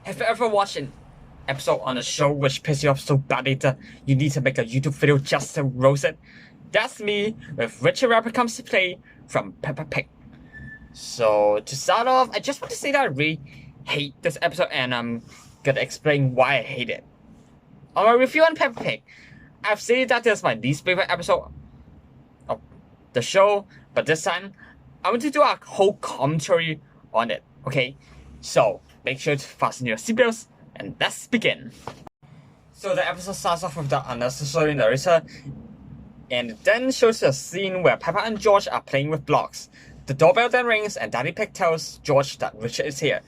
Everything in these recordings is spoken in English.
Have you ever watched an episode on a show which pisses you off so badly that you need to make a YouTube video just to roast it? That's me with Richard Rabbit Comes to Play from Peppa Pig. So to start off, I just want to say that I really hate this episode and I'm gonna explain why I hate it. On my review on Peppa Pig, I've said that this is my least favorite episode of the show, but this time I want to do a whole commentary on it, okay? So make sure to fasten your seatbelts and let's begin. So the episode starts off with the unnecessary narrator and then shows a scene where Peppa and George are playing with blocks. The doorbell then rings and Daddy Pig tells George that Richard is here.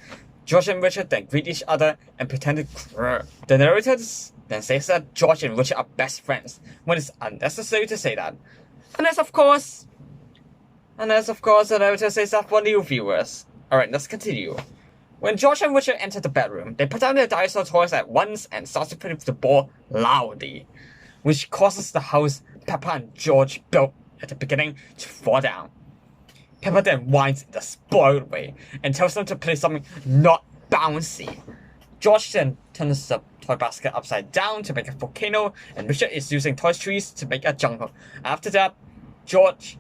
George and Richard then greet each other and pretend to grr. The narrator then says that George and Richard are best friends, when it's unnecessary to say that. Unless of course the narrator says that for new viewers. Alright, let's continue. When George and Richard enter the bedroom, they put down their dinosaur toys at once and start to play with the ball loudly, which causes the house Peppa and George built at the beginning to fall down. Peppa then whines in the spoiled way and tells them to play something not bouncy. George then turns the toy basket upside down to make a volcano, and Richard is using toy trees to make a jungle. After that, George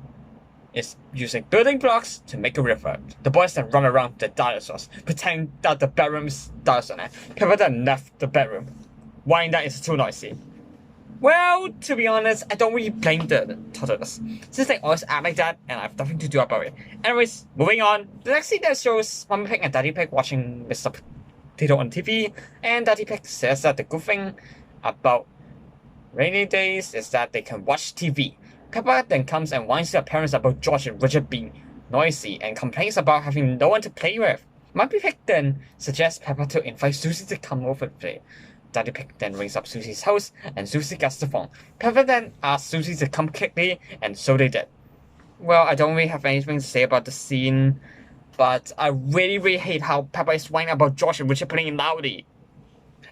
is using building blocks to make a river. The boys then run around the dinosaurs, pretending that the bedroom is dinosaur land. Peppa then left the bedroom, whining that it's too noisy. Well, to be honest, I don't really blame the toddlers, since they always act like that and I have nothing to do about it. Anyways, moving on. The next scene that shows Mummy Pig and Daddy Pig watching Mr. Potato on TV, and Daddy Pig says that the good thing about rainy days is that they can watch TV. Peppa then comes and whines to her parents about George and Richard being noisy and complains about having no one to play with. Mummy Pig then suggests Peppa to invite Susie to come over and play. Daddy Pig then rings up Susie's house and Susie gets the phone. Peppa then asks Susie to come quickly and so they did. Well, I don't really have anything to say about the scene, but I really hate how Peppa is whining about George and Richard playing loudly.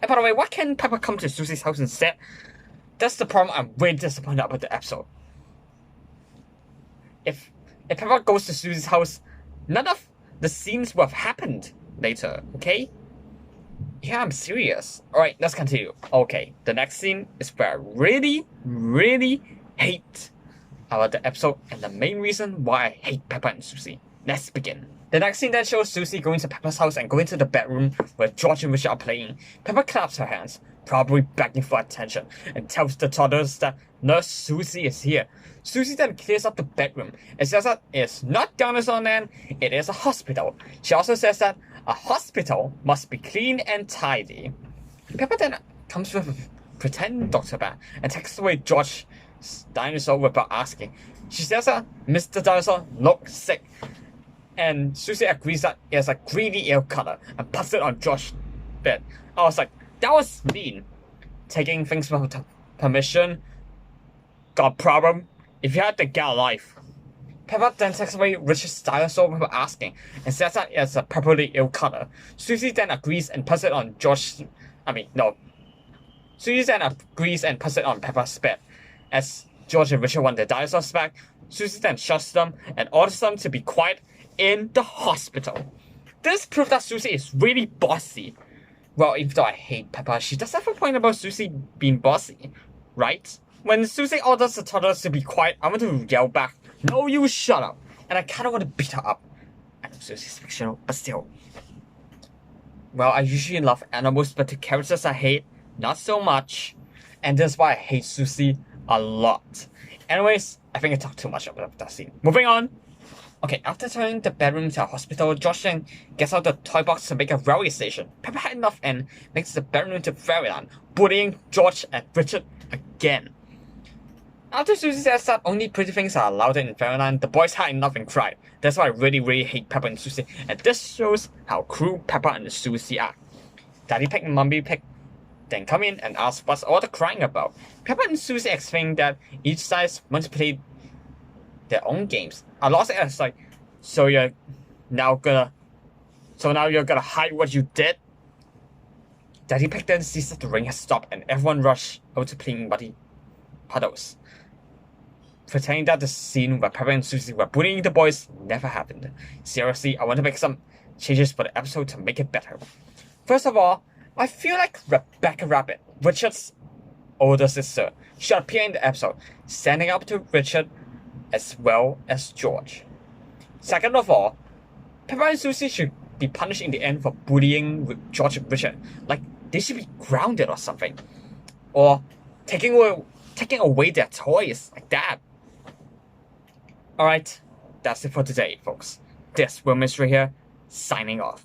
And by the way, why can't Peppa come to Susie's house instead? That's the problem I'm really disappointed about the episode. If Peppa goes to Susie's house, none of the scenes would have happened later, okay? Yeah, I'm serious. Alright, let's continue. Okay, the next scene is where I really hate about the episode and the main reason why I hate Peppa and Susie. Let's begin. The next scene then shows Susie going to Peppa's house and going to the bedroom where George and Richard are playing. Peppa claps her hands, probably begging for attention, and tells the toddlers that Nurse Susie is here. Susie then clears up the bedroom and says that it's not dinosaur land, it is a hospital. She also says that a hospital must be clean and tidy. Peppa then comes with a pretend doctor bag and takes away George's dinosaur without asking. She says that Mr. Dinosaur looks sick, and Susie agrees that it has a greedy ear color and puts it on George's bed. I was like, that was mean. Taking things without permission. Got a problem? If you had to get a life. Peppa then takes away Richard's dinosaur without asking and says that it has a purpley ill color. Susie then agrees and puts it on Susie then agrees and puts it on Peppa's bed. As George and Richard want their dinosaurs back, Susie then shuts them and orders them to be quiet in the hospital. This proves that Susie is really bossy. Well, even though I hate Peppa, she does have a point about Susie being bossy, right? When Susie orders the toddlers to be quiet, I want to yell back, "No, you shut up!" And I kinda want to beat her up. I know Susie's fictional, but still. Well, I usually love animals, but the characters I hate, not so much. And that's why I hate Susie a lot. Anyways, I think I talked too much about that scene. Moving on. Okay, after turning the bedroom to a hospital, Josh then gets out the toy box to make a railway station. Peppa had enough and makes the bedroom into fairyland, bullying George and Richard again. After Susie says that only pretty things are allowed in fairyland, the boys had enough and cried. That's why I really hate Peppa and Susie, and this shows how cruel Peppa and Susie are. Daddy Pig and Mummy Pig then come in and ask what's all the crying about. Peppa and Susie explain that each side wants to play their own games. I lost it as like, so now you're gonna hide what you did? Daddy Pig then sees that the rain has stopped and everyone rush out to playing muddy puddles, pretending that the scene where Peppa and Susie were bullying the boys never happened. Seriously, I want to make some changes for the episode to make it better. First of all, I feel like Rebecca Rabbit, Richard's older sister, should appear in the episode, standing up to Richard as well as George. Second of all, Pepper and Susie should be punished in the end for bullying George and Richard. Like, they should be grounded or something. Or taking away their toys, like that. Alright, that's it for today, folks. This Will Mystery here, signing off.